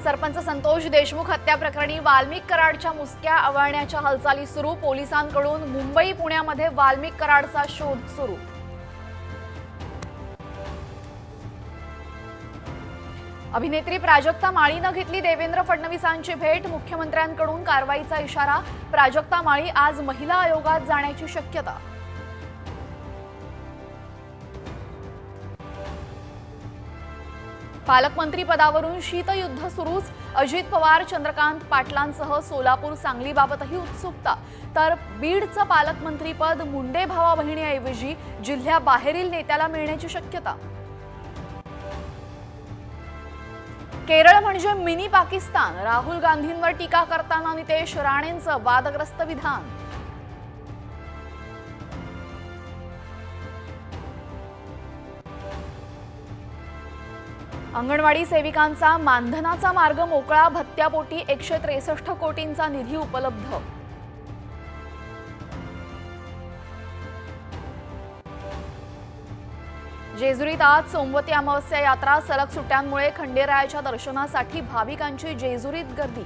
सरपंच संतोष देशमुख हत्या प्रकरणी वाल्मिक कराडच्या मुसक्या आवळण्याच्या हालचाली सुरू। पोलिसांकडून मुंबई पुण्यामध्ये वाल्मिक कराडचा शोध सुरू। अभिनेत्री प्राजक्ता माळीनं घेतली देवेंद्र फडणवीसांची भेट। मुख्यमंत्र्यांकडून कारवाईचा इशारा। प्राजक्ता माळी आज महिला आयोगात जाण्याची शक्यता। पालकमंत्री पदावरून शीतयुद्ध सुरूच। अजित पवार चंद्रकांत पाटलांसह सोलापूर सांगलीबाबतही उत्सुकता। तर बीडचं पालकमंत्रीपद मुंडे भावा बहिणीऐवजी जिल्ह्याबाहेरील नेत्याला मिळण्याची शक्यता। केरळ म्हणजे मिनी पाकिस्तान। राहुल गांधींवर टीका करताना नितेश राणेंचं वादग्रस्त विधान। अंगणवाडी सेविकांचा मानधनाचा मार्ग मोकळा। भत्त्यापोटी 163 कोटींचा निधी उपलब्ध। जेजुरीत आज सोमवती अमावस्या यात्रा। सलग सुट्ट्यांमुळे खंडेरायाच्या दर्शनासाठी भाविकांची जेजुरीत गर्दी।